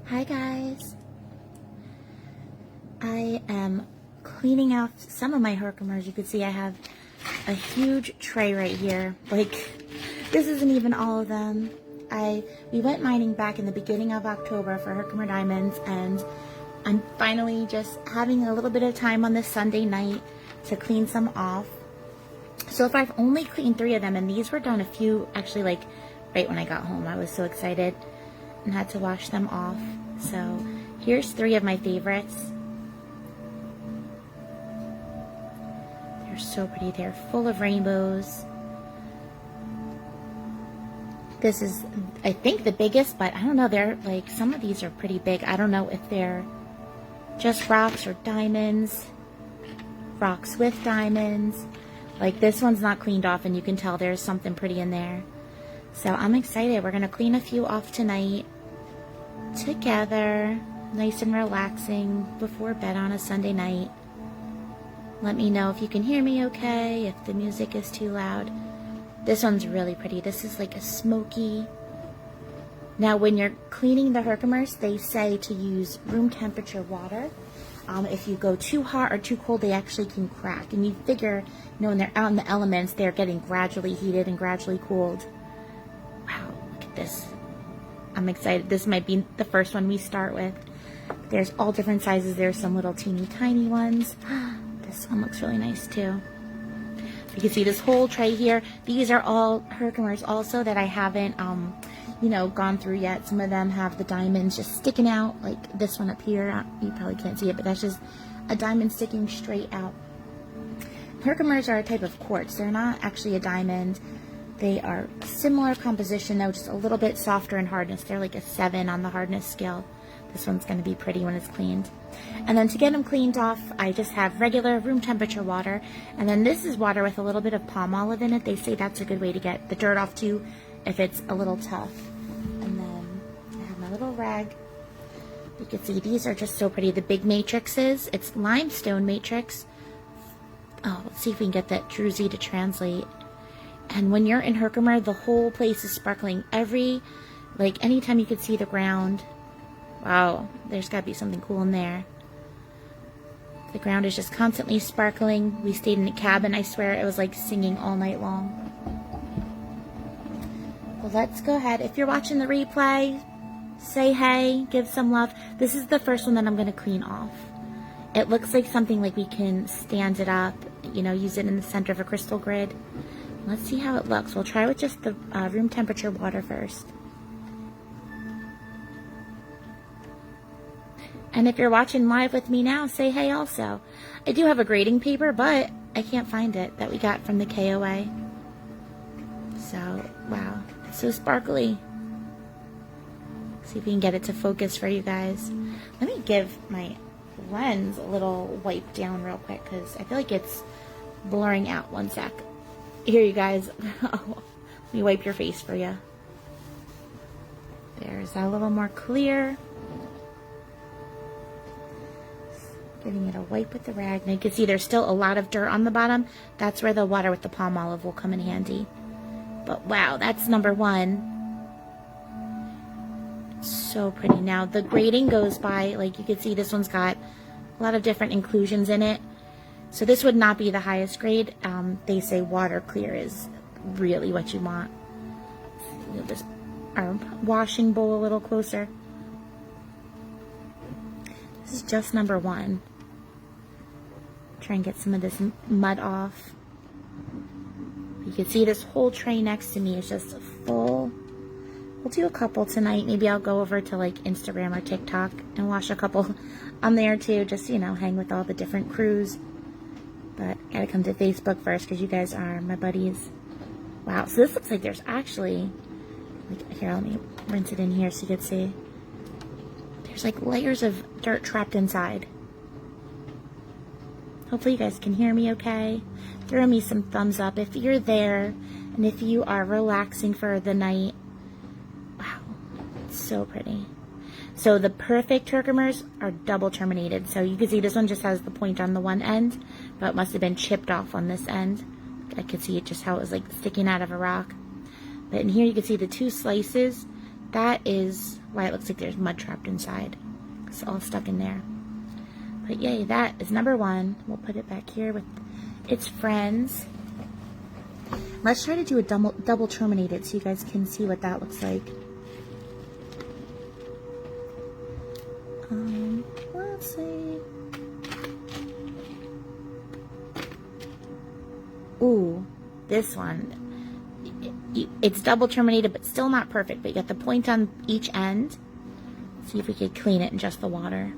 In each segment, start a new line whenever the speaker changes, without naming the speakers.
Hi guys, I am cleaning out some of my herkimers. You can see I have a huge tray right here. Like, this isn't even all of them. We went mining back in the beginning of October for herkimer diamonds, and I'm finally just having a little bit of time on this Sunday night to clean some off. So if I've only cleaned 3 of them, and these were done a few, actually, like right when I got home. I was so excited and had to wash them off. So here's 3 of my favorites. They're so pretty. They're full of rainbows. This is, I think, the biggest, but I don't know. They're like, some of these are pretty big. I don't know if they're just rocks or diamonds. Rocks with diamonds. Like, this one's not cleaned off, and you can tell there's something pretty in there. So I'm excited. We're going to clean a few off tonight together. Nice and relaxing before bed on a Sunday night. Let me know if you can hear me okay, if the music is too loud. This one's really pretty. This is like a smoky. Now when you're cleaning the herkimers, they say to use room temperature water. If you go too hot or too cold, they actually can crack. And you figure, you know, when they're out in the elements, they're getting gradually heated and gradually cooled. Wow, look at this. I'm excited. This might be the first one we start with. There's all different sizes. There's some little teeny tiny ones. This one looks really nice too. You can see this whole tray here. These are all herkimers also that I haven't, you know, gone through yet. Some of them have the diamonds just sticking out, like this one up here. You probably can't see it, but that's just a diamond sticking straight out. Herkimers are a type of quartz. They're not actually a diamond. They are similar composition, though, just a little bit softer in hardness. They're like a 7 on the hardness scale. This one's going to be pretty when it's cleaned. And then to get them cleaned off, I just have regular room temperature water. And then this is water with a little bit of palm olive in it. They say that's a good way to get the dirt off too, if it's a little tough. And then I have my little rag. You can see these are just so pretty. The big matrixes. It's limestone matrix. Oh, let's see if we can get that druzy to translate. And when you're in herkimer, the whole place is sparkling. Anytime you could see the ground. Wow, there's got to be something cool in there. The ground is just constantly sparkling. We stayed in a cabin. I swear it was like singing all night long. Well, let's go ahead. If you're watching the replay, say hey, give some love. This is the first one that I'm going to clean off. It looks like something like we can stand it up, you know, use it in the center of a crystal grid. Let's see how it looks. We'll try with just the room temperature water first. And if you're watching live with me now, say hey also. I do have a grading paper, but I can't find it that we got from the KOA. So, wow, it's so sparkly. See if we can get it to focus for you guys. Let me give my lens a little wipe down real quick because I feel like it's blurring out. One sec. Here, you guys. Let me wipe your face for you. There's that a little more clear. Giving it a wipe with the rag. Now you can see there's still a lot of dirt on the bottom. That's where the water with the palm olive will come in handy. But wow, that's number 1. It's so pretty. Now the grading goes by, like you can see this one's got a lot of different inclusions in it. So this would not be the highest grade. They say water clear is really what you want. We'll just our washing bowl a little closer. This is just number 1. Try and get some of this mud off. You can see this whole tray next to me is just full. We'll do a couple tonight. Maybe I'll go over to like Instagram or TikTok and wash a couple on there too. Just, you know, hang with all the different crews. But gotta come to Facebook first because you guys are my buddies. Wow, so this looks like there's actually, like, here, let me rinse it in here so you can see. There's like layers of dirt trapped inside. Hopefully you guys can hear me okay. Throw me some thumbs up if you're there and if you are relaxing for the night. Wow, it's so pretty. So the perfect herkimers are double terminated. So you can see this one just has the point on the one end, but it must have been chipped off on this end. I could see it just how it was like sticking out of a rock. But in here you can see the 2 slices. that is why it looks like there's mud trapped inside. It's all stuck in there. But yay, that is number 1. We'll put it back here with its friends. Let's try to do a double terminated so you guys can see what that looks like. Let's see. Ooh, this one. It's double terminated, but still not perfect. But you got the point on each end. See if we could clean it in just the water.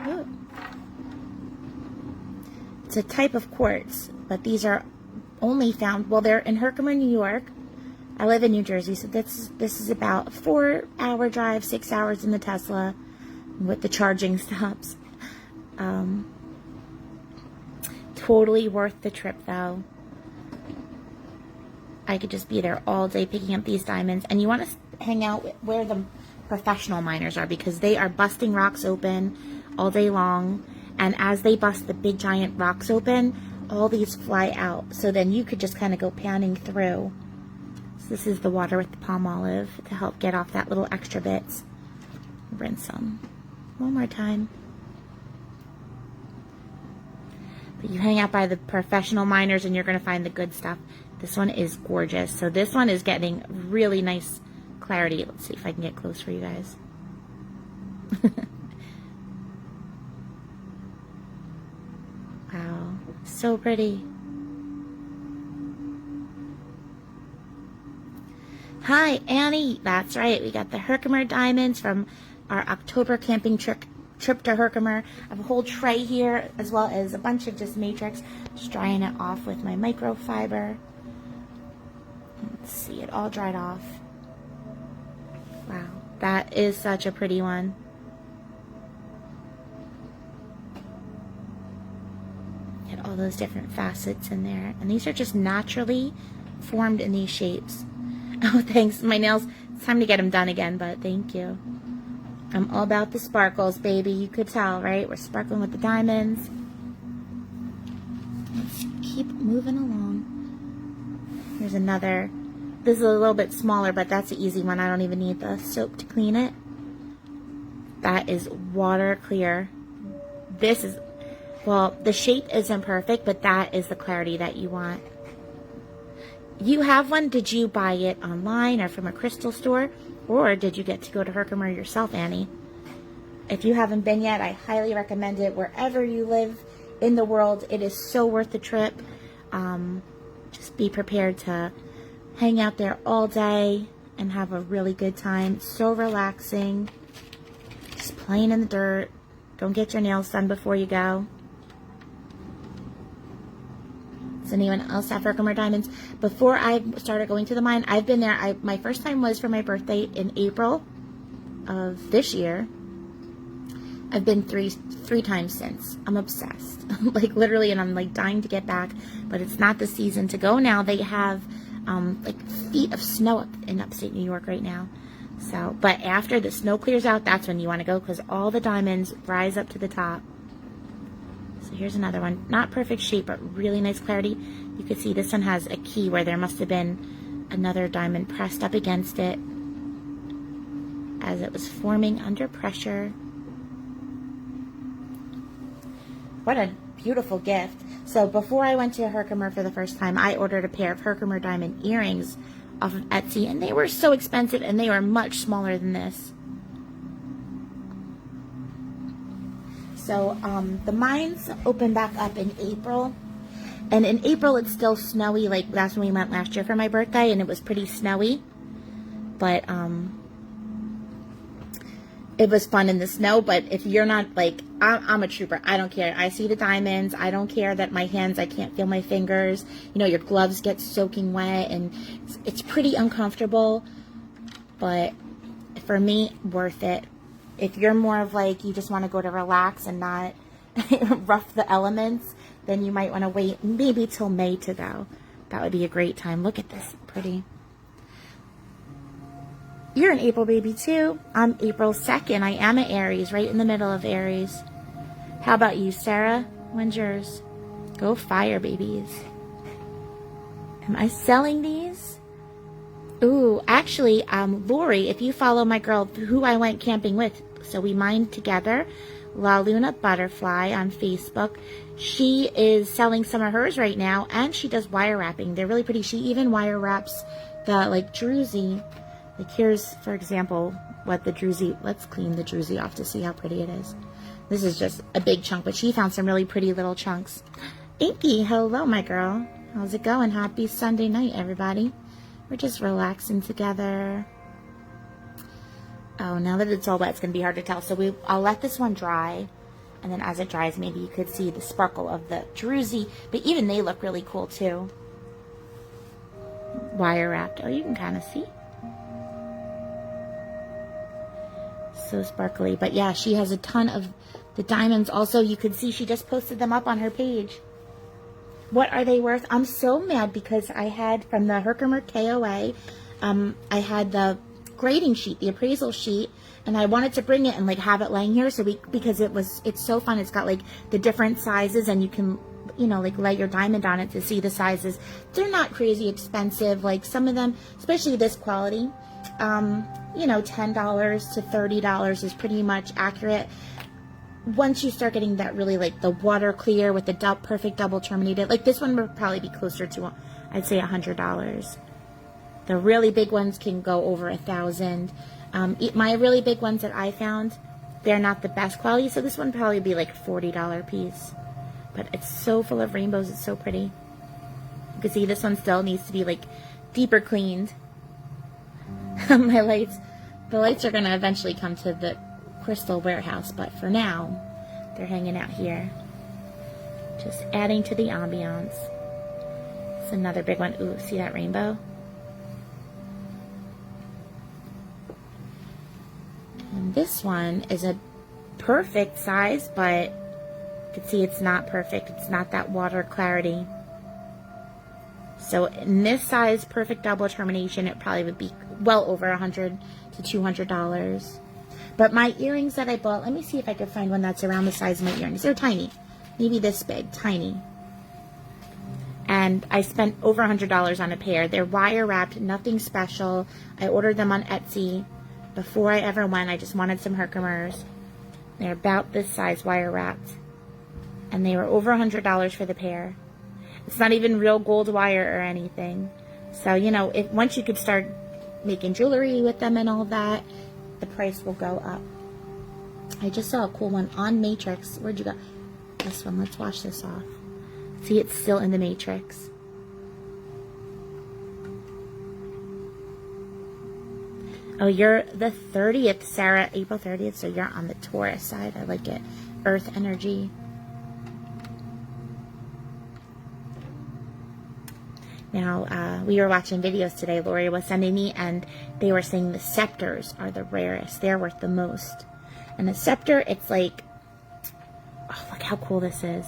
Ooh. It's a type of quartz, but these are only found, well, they're in Herkimer, New York. I live in New Jersey, so this is about a 4-hour drive, 6 hours in the Tesla with the charging stops. Totally worth the trip, though. I could just be there all day picking up these diamonds. And you want to hang out where the professional miners are, because they are busting rocks open all day long. And as they bust the big giant rocks open, all these fly out. So then you could just kind of go panning through. So this is the water with the palm olive to help get off that little extra bits. Rinse them one more time. But you hang out by the professional miners and you're going to find the good stuff. This one is gorgeous. So this one is getting really nice clarity. Let's see if I can get close for you guys. Wow, so pretty. Hi, Annie. That's right. We got the Herkimer diamonds from our October camping trip to Herkimer. I have a whole tray here, as well as a bunch of just matrix. Just drying it off with my microfiber. Let's see, it all dried off. Wow, that is such a pretty one. Get all those different facets in there. And these are just naturally formed in these shapes. Oh, thanks. My nails, it's time to get them done again, but thank you. I'm all about the sparkles, baby. You could tell, right? We're sparkling with the diamonds. Let's keep moving along. Here's another. This is a little bit smaller, but that's an easy one. I don't even need the soap to clean it. That is water clear. This is, well, the shape isn't perfect, but that is the clarity that you want. You have one? Did you buy it online or from a crystal store? Or did you get to go to Herkimer yourself, Annie? If you haven't been yet, I highly recommend it. Wherever you live in the world, it is so worth the trip. Just be prepared to hang out there all day and have a really good time. So relaxing. Just playing in the dirt. Don't get your nails done before you go. Does anyone else have Herkimer diamonds? Before I started going to the mine, I've been there. My first time was for my birthday in April of this year. I've been three times since. I'm obsessed. Like literally, and I'm like dying to get back, but it's not the season to go now. They have like feet of snow up in upstate New York right now. So, but after the snow clears out, that's when you want to go, because all the diamonds rise up to the top. So here's another one. Not perfect shape, but really nice clarity. You can see this one has a key where there must have been another diamond pressed up against it as it was forming under pressure. What a beautiful gift. So before I went to Herkimer for the first time, I ordered a pair of Herkimer diamond earrings off of Etsy, and they were so expensive, and they were much smaller than this. So the mines open back up in April, and in April it's still snowy. Like that's when we went last year for my birthday, and it was pretty snowy, but it was fun in the snow. But if you're not, like, I'm a trooper. I don't care. I see the diamonds. I don't care that my hands, I can't feel my fingers. You know, your gloves get soaking wet, and it's pretty uncomfortable, but for me, worth it. If you're more of like, you just want to go to relax and not rough the elements, then you might want to wait maybe till May to go. That would be a great time. Look at this, pretty. You're an April baby too. I'm April 2nd. I am an Aries, right in the middle of Aries. How about you, Sarah? When's yours? Go fire, babies. Am I selling these? Ooh, actually, Lori, if you follow my girl who I went camping with, so we mined together, La Luna Butterfly on Facebook. She is selling some of hers right now, and she does wire wrapping. They're really pretty. She even wire wraps the, like, druzy. Like, here's, for example, what the druzy, let's clean the druzy off to see how pretty it is. This is just a big chunk, but she found some really pretty little chunks. Inky, hello, my girl. How's it going? Happy Sunday night, everybody. We're just relaxing together. Oh, now that it's all wet, it's going to be hard to tell. So I'll let this one dry. And then as it dries, maybe you could see the sparkle of the druzy. But even they look really cool, too. Wire wrapped. Oh, you can kind of see. So sparkly. But yeah, she has a ton of the diamonds. Also, you could see she just posted them up on her page. What are they worth? I'm so mad because I had from the Herkimer KOA, I had the grading sheet, the appraisal sheet, and I wanted to bring it and like have it laying here because it's so fun. It's got like the different sizes and you can, you know, like lay your diamond on it to see the sizes. They're not crazy expensive. Like some of them, especially this quality, you know, $10 to $30 is pretty much accurate. Once you start getting that really like the water clear with the perfect double terminated, like this one would probably be closer to, I'd say $100. The really big ones can go over $1,000. My really big ones that I found, they're not the best quality, so this one would probably be like $40 piece. But it's so full of rainbows, it's so pretty. You can see this one still needs to be like deeper cleaned. My lights, the lights are gonna eventually come to the crystal warehouse, but for now they're hanging out here, just adding to the ambiance. It's another big one. Ooh, see that rainbow? And this one is a perfect size, but you can see it's not perfect. It's not that water clarity. So in this size, perfect double termination, it probably would be well over $100 to $200. But my earrings that I bought, let me see if I could find one that's around the size of my earrings. They're tiny. Maybe this big. Tiny. And I spent over $100 on a pair. They're wire wrapped, nothing special. I ordered them on Etsy. Before I ever went, I just wanted some Herkimers. They're about this size, wire wrapped. And they were over $100 for the pair. It's not even real gold wire or anything. So, you know, once you could start making jewelry with them and all that, the price will go up. I just saw a cool one on Matrix. Where'd you go? This one. Let's wash this off. See, it's still in the Matrix. Oh, you're the 30th, Sarah. April 30th, so you're on the Taurus side. I like it. Earth energy. Now, we were watching videos today, Lori was sending me, and they were saying the scepters are the rarest. They're worth the most. And the scepter, it's like, oh, look how cool this is.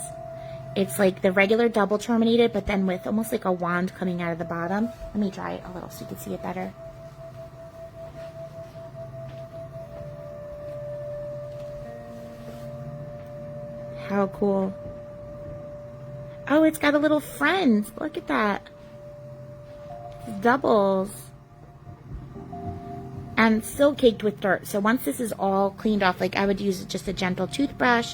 It's like the regular double terminated, but then with almost like a wand coming out of the bottom. Let me dry it a little so you can see it better. How cool. Oh, it's got a little friend. Look at that. Doubles. And still caked with dirt. So once this is all cleaned off, like I would use just a gentle toothbrush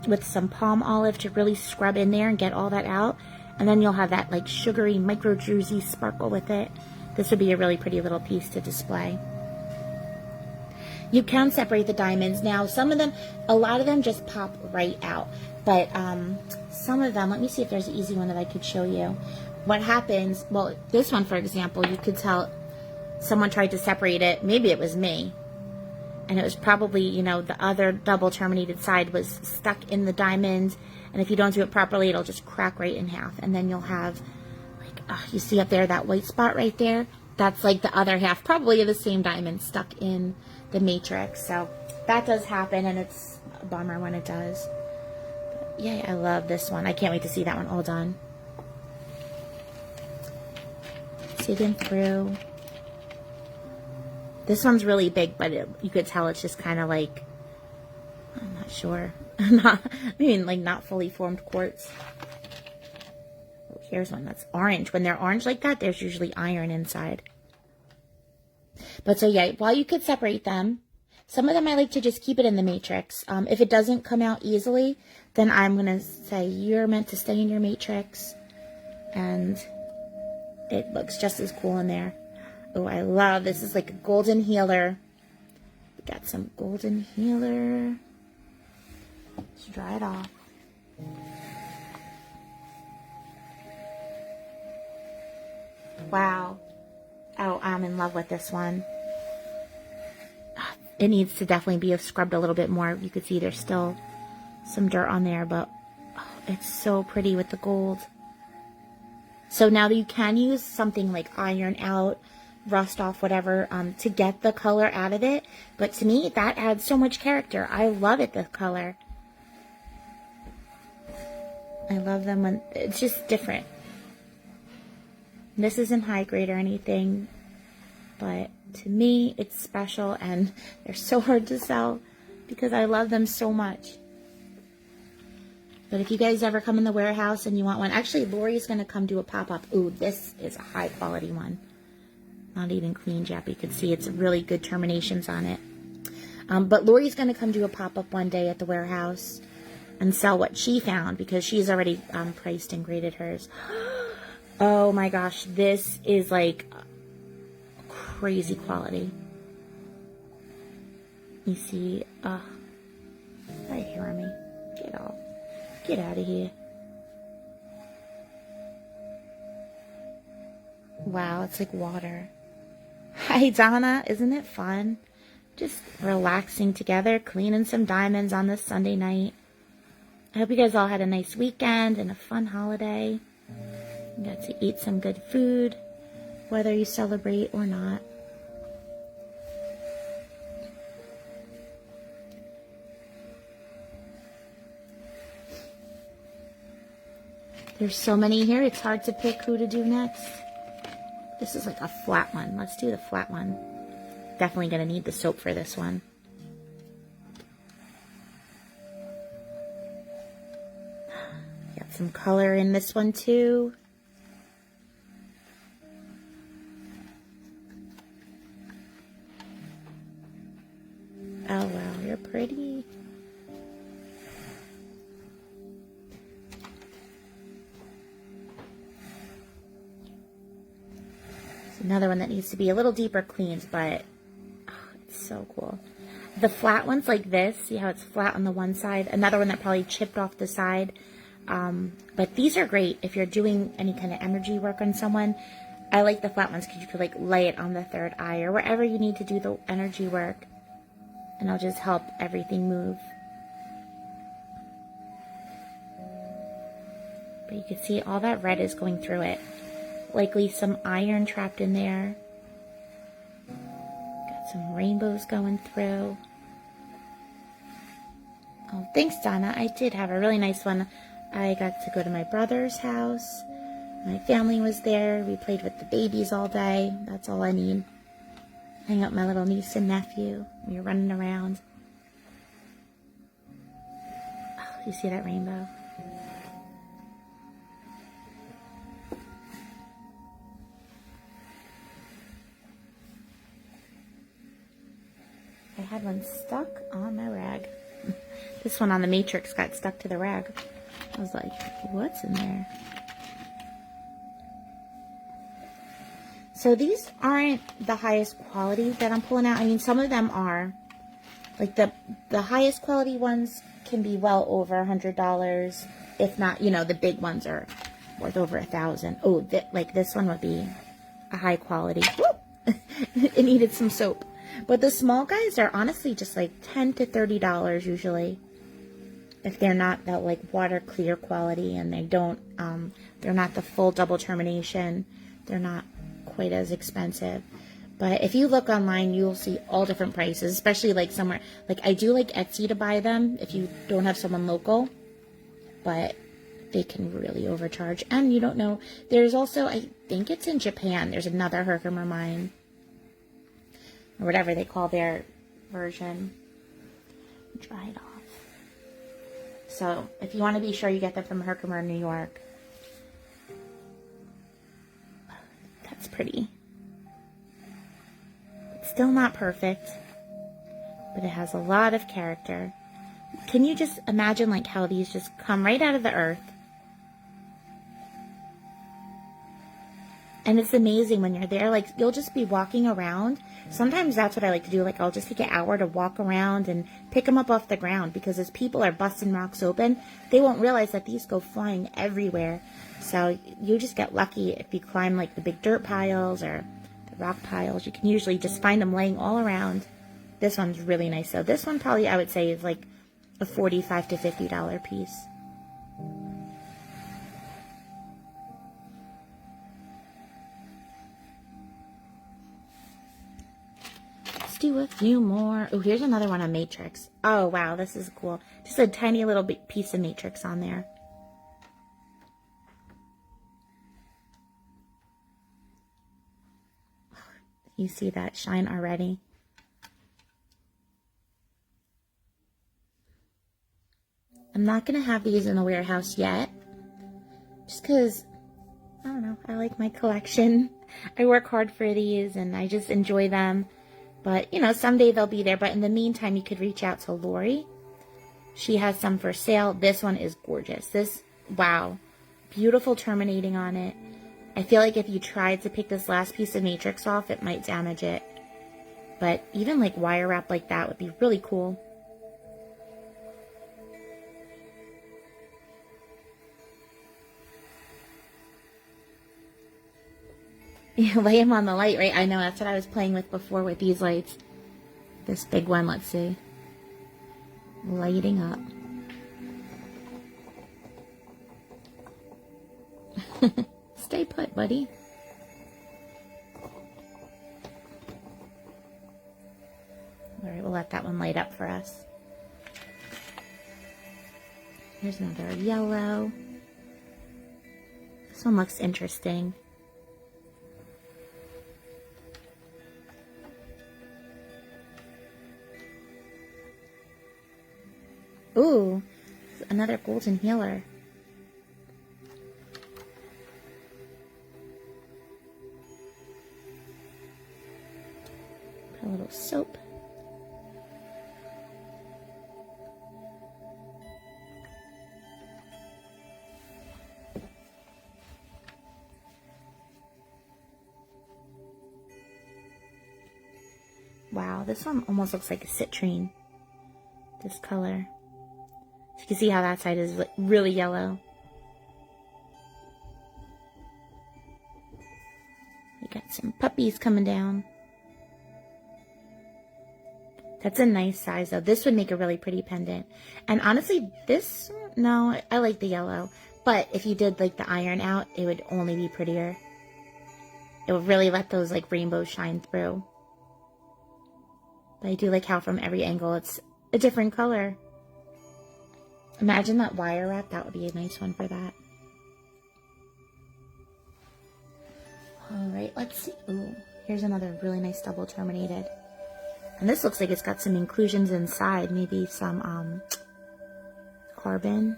with some palm olive to really scrub in there and get all that out. And then you'll have that like sugary micro druzy sparkle with it. This would be a really pretty little piece to display. You can separate the diamonds. Now, some of them, a lot of them just pop right out. But some of them, let me see if there's an easy one that I could show you. What happens, well, this one, for example, you could tell someone tried to separate it. Maybe it was me. And it was probably, you know, the other double terminated side was stuck in the diamond. And if you don't do it properly, it'll just crack right in half. And then you'll have, like, oh, you see up there, that white spot right there? That's like the other half, probably of the same diamond stuck in the matrix. So that does happen, and it's a bummer when it does. But yeah, I love this one. I can't wait to see that one all done. Digging through. This one's really big, but you could tell it's just kind of like, I'm not sure. Not fully formed quartz. Oh, here's one that's orange. When they're orange like that, there's usually iron inside. But so yeah, while you could separate them, some of them I like to just keep it in the matrix. If it doesn't come out easily, then I'm going to say you're meant to stay in your matrix. And it looks just as cool in there. Oh, I love this. Is like a golden healer. We got some golden healer. Let's dry it off. Wow. Oh, I'm in love with this one. It needs to definitely be scrubbed a little bit more. You can see there's still some dirt on there, but oh, it's so pretty with the gold. So now that you can use something like iron out, rust off, whatever, to get the color out of it. But to me, that adds so much character. I love it, the color. I love them when it's just different. This isn't high grade or anything, but to me, it's special, and they're so hard to sell because I love them so much. But if you guys ever come in the warehouse and you want one, actually, Lori's going to come do a pop-up. Ooh, this is a high quality one. Not even cleaned yet, but you can see it's really good terminations on it. But Lori's going to come do a pop-up one day at the warehouse and sell what she found because she's already priced and graded hers. Oh my gosh, this is like crazy quality. You see, right here on me. Get out of here. Wow, it's like water. Hi, Donna. Isn't it fun? Just relaxing together, cleaning some diamonds on this Sunday night. I hope you guys all had a nice weekend and a fun holiday. You got to eat some good food, whether you celebrate or not. There's so many here, it's hard to pick who to do next. This is like a flat one. Let's do the flat one. Definitely going to need the soap for this one. Got some color in this one too. Oh wow, you're pretty. Another one that needs to be a little deeper cleaned, but oh, it's so cool. The flat ones like this, see how it's flat on the one side? Another one that probably chipped off the side. But these are great if you're doing any kind of energy work on someone. I like the flat ones because you could like lay it on the third eye or wherever you need to do the energy work. And it'll just help everything move. But you can see all that red is going through it. Likely some iron trapped in there. Got some rainbows going through. Oh, thanks, Donna. I did have a really nice one. I got to go to my brother's house. My family was there. We played with the babies all day. That's all I need. Hang out with my little niece and nephew. We were running around. Oh, you see that rainbow? I had one stuck on my rag. This one on the matrix got stuck to the rag. I was like, what's in there? So these aren't the highest quality that I'm pulling out. I mean, some of them are. Like the highest quality ones can be well over $100. If not, you know, the big ones are worth over $1,000. Oh, like this one would be a high quality. It needed some soap. But the small guys are honestly just like $10 to $30 usually. If they're not that like water clear quality and they don't, they're not the full double termination. They're not quite as expensive. But if you look online, you'll see all different prices, especially like somewhere, like I do like Etsy to buy them if you don't have someone local, but they can really overcharge. And you don't know, there's also, I think it's in Japan, there's another herkimer mine, or whatever they call their version. Dry it off. So if you want to be sure you get them from Herkimer, New York. That's pretty. Still not perfect, but it has a lot of character. Can you just imagine like how these just come right out of the earth? And it's amazing when you're there, like you'll just be walking around. Sometimes that's what I like to do. Like I'll just take an hour to walk around and pick them up off the ground, because as people are busting rocks open, they won't realize that these go flying everywhere. So you just get lucky if you climb like the big dirt piles or the rock piles. You can usually just find them laying all around. This one's really nice. So this one probably I would say is like a $45 to $50 piece. Do a few more. Oh, here's another one on Matrix. Oh, wow, this is cool. Just a tiny little piece of Matrix on there. You see that shine already? I'm not going to have these in the warehouse yet. Just because, I don't know, I like my collection. I work hard for these and I just enjoy them. But, you know, someday they'll be there. But in the meantime, you could reach out to Lori. She has some for sale. This one is gorgeous. This, wow. Beautiful terminating on it. I feel like if you tried to pick this last piece of Matrix off, it might damage it. But even like wire wrap like that would be really cool. You lay them on the light, right? I know, that's what I was playing with before with these lights. This big one, let's see. Lighting up. Stay put, buddy. Alright, we'll let that one light up for us. Here's another yellow. This one looks interesting. Ooh, another golden healer. Put a little soap. Wow, this one almost looks like a citrine. This color. You can see how that side is really yellow. We got some puppies coming down. That's a nice size though. This would make a really pretty pendant. And honestly, this, no, I like the yellow. But if you did like the iron out, it would only be prettier. It would really let those like rainbows shine through. But I do like how from every angle it's a different color. Imagine that wire wrap. That would be a nice one for that. Alright, let's see. Ooh, here's another really nice double terminated. And this looks like it's got some inclusions inside. Maybe some carbon.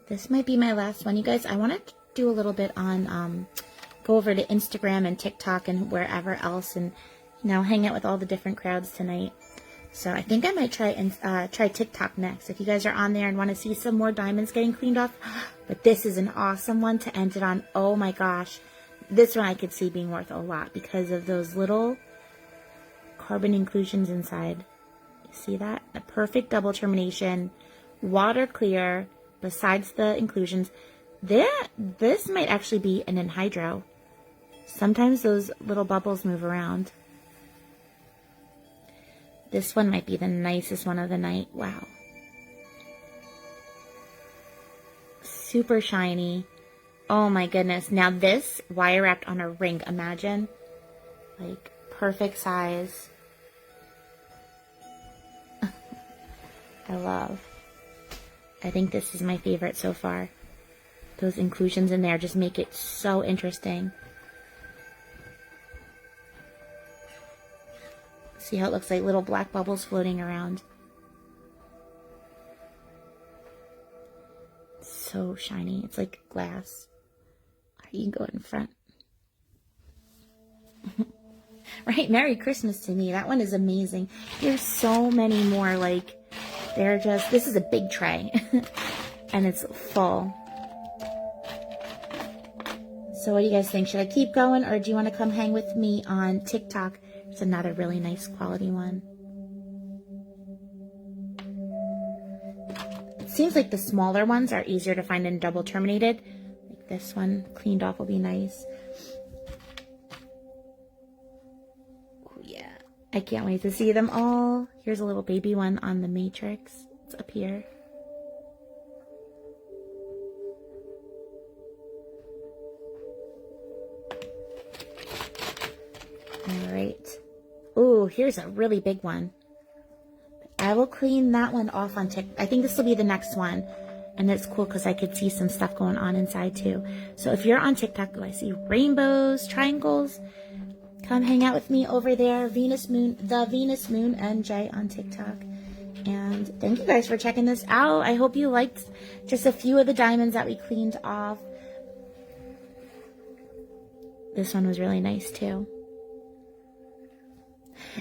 This might be my last one, you guys. I want to do a little bit on go over to Instagram and TikTok and wherever else, and you know, hang out with all the different crowds tonight. So I think I might try TikTok next. If you guys are on there and want to see some more diamonds getting cleaned off, but this is an awesome one to end it on. Oh my gosh, this one I could see being worth a lot because of those little carbon inclusions inside. You see that? A perfect double termination, water clear. Besides the inclusions, this might actually be an anhydro. Sometimes those little bubbles move around. This one might be the nicest one of the night. Wow. Super shiny. Oh my goodness. Now this wire wrapped on a ring. Imagine. Like perfect size. I love. I think this is my favorite so far. Those inclusions in there just make it so interesting. See how it looks like little black bubbles floating around. so shiny. It's like glass. You can go in front. Right, Merry Christmas to me. That one is amazing. There's so many more, like, they're just, this is a big tray. And it's full. So what do you guys think? Should I keep going, or do you want to come hang with me on TikTok? It's another really nice quality one. It seems like the smaller ones are easier to find in double terminated. Like this one, cleaned off will be nice. Oh yeah, I can't wait to see them all. Here's a little baby one on the Matrix. It's up here. Alright. Ooh, here's a really big one. I will clean that one off on TikTok. I think this will be the next one. And it's cool because I could see some stuff going on inside too. So if you're on TikTok, I see rainbows, triangles. Come hang out with me over there. Venus Moon, the Venus Moon NJ on TikTok. And thank you guys for checking this out. I hope you liked just a few of the diamonds that we cleaned off. This one was really nice too.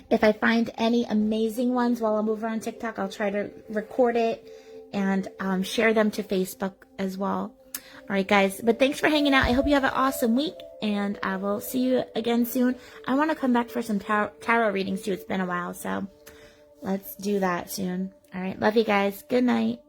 If I find any amazing ones while I'm over on TikTok, I'll try to record it and share them to Facebook as well. All right, guys. But thanks for hanging out. I hope you have an awesome week, and I will see you again soon. I want to come back for some tarot readings, too. It's been a while, so let's do that soon. All right. Love you guys. Good night.